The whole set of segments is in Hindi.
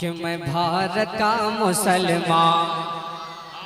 कि मैं भारत का मुसलमान,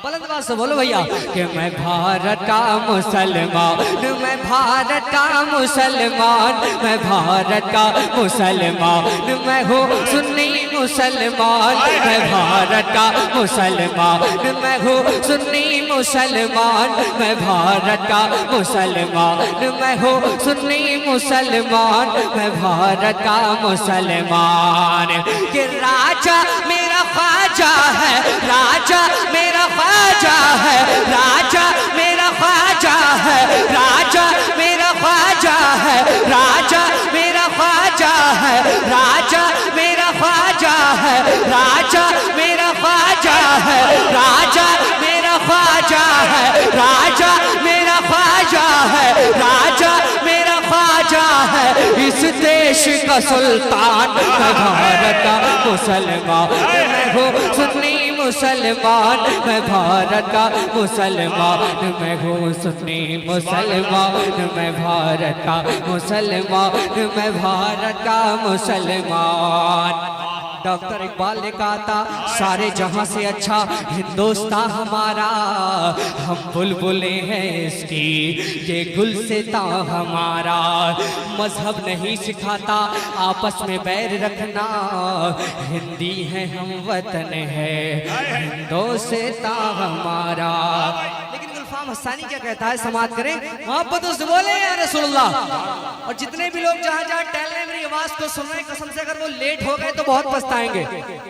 बुलंद आवाज से बोलो भैया कि मैं भारत का मुसलमान, मैं भारत का मुसलमान, मैं भारत का मुसलमान, मैं हूँ सुन्नी मुसलमान, मैं भारत का मुसलमान, मैं हूँ सुन्नी मुसलमान, मैं भारत का मुसलमान, मैं हूँ सुन्नी मुसलमान, मैं भारत का मुसलमान। कि राजा मेरा ख्वाजा है, राजा मेरा ख्वाजा है, राजा मेरा ख्वाजा है, राजा मेरा ख्वाजा है, राजा मेरा ख्वाजा है, राजा मेरा ख्वाजा है, राजा मेरा ख्वाजा है, राजा मेरा ख्वाजा है, राजा मेरा ख्वाजा है, राजा मेरा ख्वाजा है, इस देश का सुल्तान, मैं भारत का मुसलमान, मैं हूँ सुन्नी मुसलमान, मैं भारत का मुसलमान, मैं हूँ सुन्नी मुसलमान, मैं भारत का मुसलमान, मैं भारत का मुसलमान। डॉक्टर इकबाल ने कहा था सारे जहां से अच्छा हिंदुस्तान हमारा, हम बुलबुले हैं इसकी ये गुलसिता हमारा। मजहब नहीं सिखाता आपस में बैर रखना, हिंदी है हम वतन है हिंदुस्तान हमारा। लेकिन गुलफाम हस्सानी क्या कहता है, समाप्त करें मोहब्बतों से बोले या रसूलुल्लाह। और जितने भी लोग जहां जहां टहल रहे मेरी आवाज को सुन रहे, कसम से अगर वो लेट हो गए तो बहुत पछताएंगे,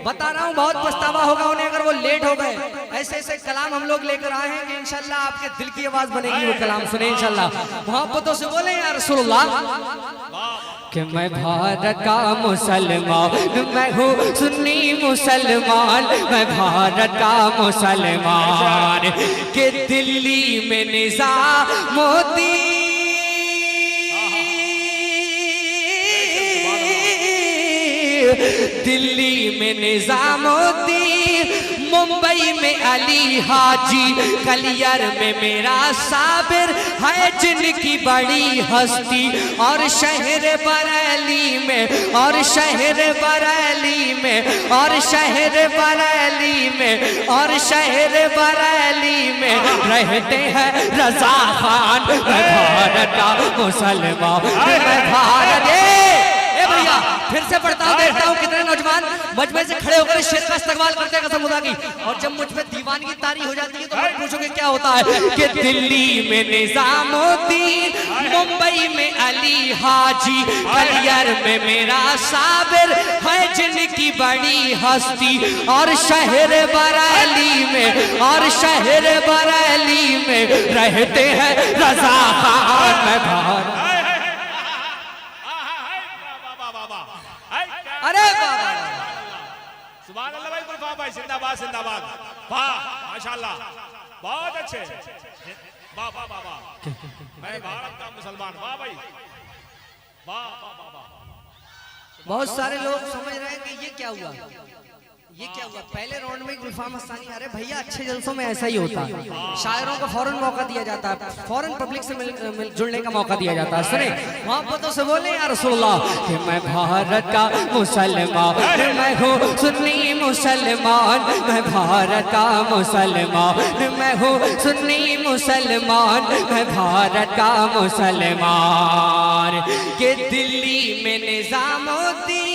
बता रहा हूँ बहुत पछतावा होगा उन्हें अगर वो लेट हो गए। ऐसे ऐसे कलाम हम लोग लेकर आए हैं कि इंशाल्लाह आपके दिल की आवाज बनेगी, वो कलाम सुने इंशाल्लाह। मोहब्बतों से बोले या रसूलुल्लाह। कि मैं भारत का मुसलमान, मैं हूँ सुन्नी मुसलमान, मैं भारत का मुसलमान। कि दिल्ली में निज़ामुद्दीन, दिल्ली में निज़ामुद्दीन, मुंबई में अली हाजी, कलियर में मेरा साबिर है जिनकी बड़ी हस्ती, और शहर बरेली में, और शहर बरेली में, और शहर बरेली में, और शहर बरेली में रहते हैं रजा खान, मैं भारत का मुसलमान, मैं भारत। भैया फिर से पढ़ता हूँ, देखता हूँ कितने नौजवान मजमे से खड़े होकर शेर का इस्तेमाल करते हैं कसम खुदा की। और जब मुझ पे दीवानगी तारी हो जाती है तो मैं पूछोगे क्या होता है। कि दिल्ली में निज़ामुद्दीन, मुंबई में अली हाजी, कलियर में मेरा साबिर है जिनकी बड़ी हस्ती, और शहर बरेली में, और शहर बरेली में रहते हैं रजा खान, मैं भारत। अरे सुभान अल्लाह भाई, गुलफाम भाई जिंदाबाद जिंदाबाद, वाह माशाल्लाह बहुत अच्छे, वाह वाह वाह वाह, मैं भारत का मुसलमान, वाह भाई वाह वाह वाह वाह। बहुत सारे लोग समझ रहे हैं कि ये क्या हुआ, ये क्या हुआ। पहले राउंड में गुलफाम हस्सानी, अरे भैया अच्छे जलसों में ऐसा ही होता है, शायरों को फौरन मौका दिया जाता है, फौरन पब्लिक से जुड़ने का मौका दिया जाता है। सुने मोहब्बतों से बोले या रसूलुल्लाह। कि मैं भारत का मुसलमान, मैं हूँ सुन्नी मुसलमान, मैं भारत का मुसलमान, मैं हूँ सुन्नी मुसलमान, मैं भारत का मुसलमान। कि दिल्ली में निज़ामुद्दीन,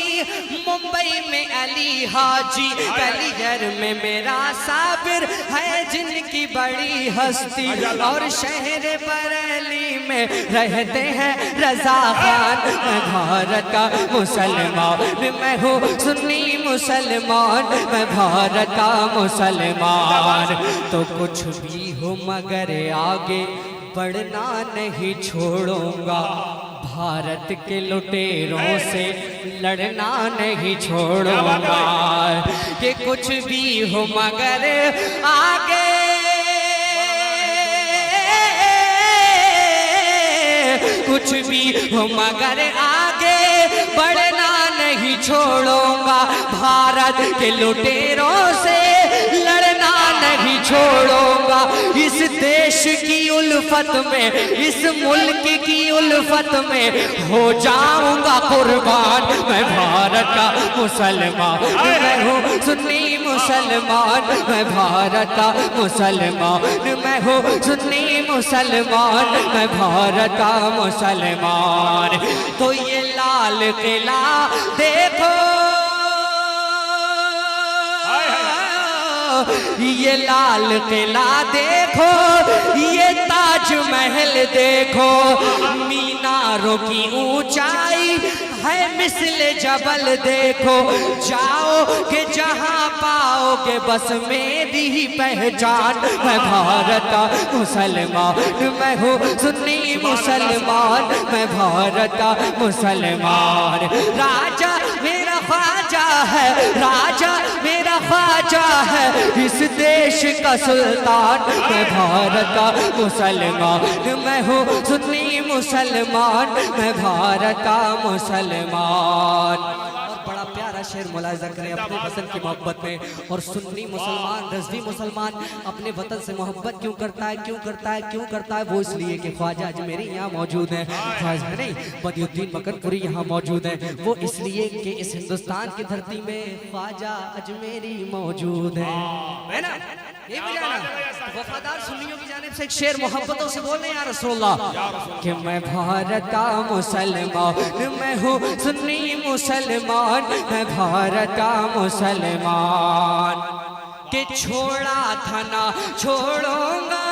मुंबई में अली हाजी, कलियर में मेरा साबिर है जिनकी बड़ी हस्ती, और शहर बरेली में रहते हैं रजा खान, मैं भारत का मुसलमान, मैं हूँ सुन्नी मुसलमान, मैं भारत का मुसलमान। तो कुछ भी हो मगर आगे बढ़ना नहीं छोड़ूंगा, भारत के लुटेरों से लड़ना नहीं छोड़ूंगा। कि कुछ भी हो मगर आगे, कुछ भी हो मगर आगे बढ़ना नहीं छोड़ूंगा, भारत के लुटेरों से लड़ना नहीं छोड़ूंगा, इस देश देश की उल्फत में, इस मुल्क की उल्फत में हो जाऊंगा कुर्बान। मैं भारत का मुसलमान, मैं हूँ सुन्नी मुसलमान, मैं भारत का मुसलमान, मैं हूँ सुन्नी मुसलमान, मैं भारत का मुसलमान। तो ये लाल किला देखो, ये लाल किला देखो, ये ताजमहल देखो, मीनारों की ऊंचाई है मिस्ले जबल देखो। जाओगे जहां पाओगे बस मेरी ही पहचान। मैं भारत का मुसलमान, मैं हूँ सुन्नी मुसलमान, मैं भारत का मुसलमान। राजा मेरा ख्वाजा है, राजा मेरा ख्वाजा है, इस देश का सुल्तान। मैं भारत का मुसलमान, मैं हूँ सुन्नी मुसलमान, मैं भारत का मुसलमान। और बड़ा प्यारा शेर मुलाहिजा करें अपने वतन की मोहब्बत में। और सुन्नी मुसलमान, रज़वी मुसलमान अपने वतन से मोहब्बत क्यों करता है, क्यों करता है, क्यों करता है? वो इसलिए कि ख्वाजा अजमेरी यहाँ मौजूद है, ख्वाजा नहीं बदियुद्दीन मकनपुरी यहाँ मौजूद है। वो इसलिए कि इस हिंदुस्तान की धरती में ख्वाजा अजमेरी मौजूद है ना? ये भी जाना। तो वफादार सुन्नियों की जानिब से एक शेर मोहब्बतों से बोलने या रसूलुल्लाह कि मैं भारत का मुसलमान, मैं हूँ सुन्नी मुसलमान, मैं भारत का मुसलमान। कि छोड़ा था ना छोड़ूंगा,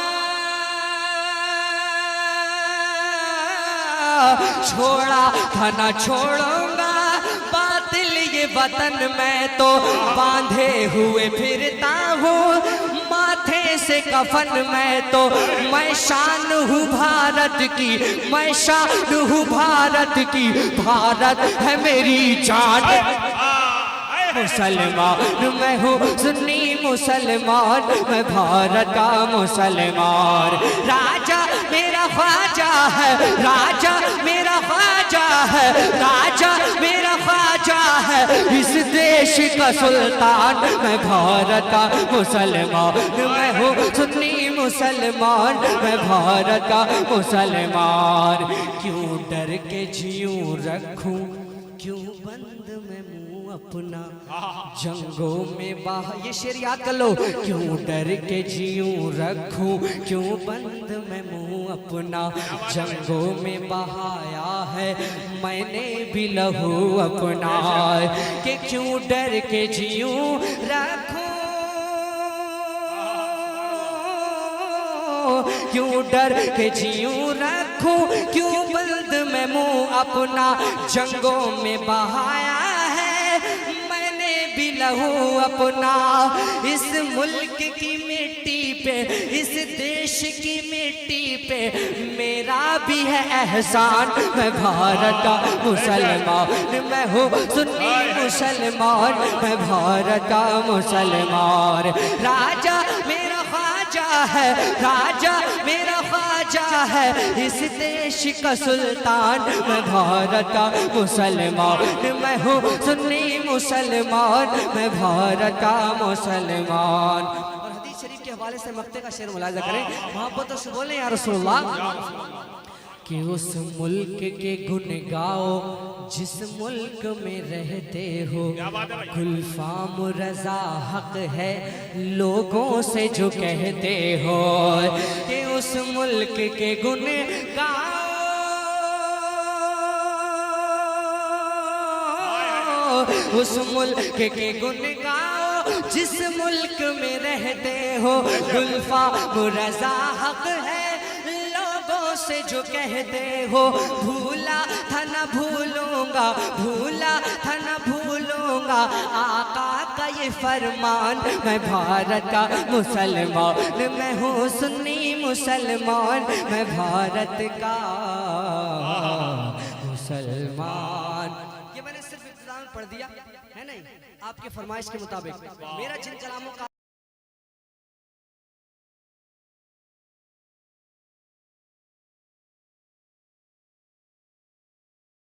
छोड़ा था ना छोड़ूंगा, बातिल ये वतन मैं तो बांधे हुए फिरता हूँ, माथे से कफन मैं तो, मैं शान हूँ भारत की, मैं शान हूँ भारत की, भारत है मेरी जान। मुसलमान मैं हूँ सुन्नी मुसलमान, मैं भारत का मुसलमान। राजा मेरा ख्वाजा है, राजा मेरा ख्वाजा है, राजा मेरा ख्वाजा है, इस देश का सुल्तान। मैं भारत का मुसलमान, मैं हूँ सुन्नी मुसलमान, मैं भारत का मुसलमान। क्यों डर के जियूं रखूं, क्यों बंद मैं मुंह अपना, जंगों में ये शेर याद कर लो। क्यों डर के जियूं रखूं, क्यों बंद मैं मुंह अपना, जंगों में बहाया है मैंने भी लहू अपना। कि क्यों डर के जियूं रखूं, क्यों डर के जियूं रखूं, क्यों बंद मैं मुंह अपना, जंगों में बहाया है मैंने भी लहू अपना। इस मुल्क की मिट्टी पे, इस देश की मिट्टी पे मेरा भी है एहसान। मैं भारत का मुसलमान, मैं हूँ सुन्नी मुसलमान, मैं भारत का मुसलमान। राजा मेरा ख्वाजा है, राजा मेरा ख्वाजा है, इस देश का सुल्तान। मैं भारत का मुसलमान, मैं हूँ सुन्नी मुसलमान, मैं भारत का मुसलमान। और हदीस शरीफ के हवाले से मक्ते का शेर मुलाहिजा करें, मोहब्बतों से बोले या रसूलुल्लाह कि उस मुल्क के गुन गाओ जिस मुल्क में रहते हो, गुलफाम रजा हक है लोगों से जो कहते हो। कि उस मुल्क के गुन गाओ, उस मुल्क के गुन गाओ जिस मुल्क में रहते हो, गुलफाम रजा हक है से जो कहते हो। भूला था न भूलूंगा, भूला था न भूलूंगा आका का ये फरमान। मैं भारत का मुसलमान, मैं हूँ सुन्नी मुसलमान, मैं भारत का मुसलमान। ये मैंने सिर्फ इब्तिदा में पढ़ दिया है नहीं, आपके फरमाइश के मुताबिक। मेरा जिन कलामों का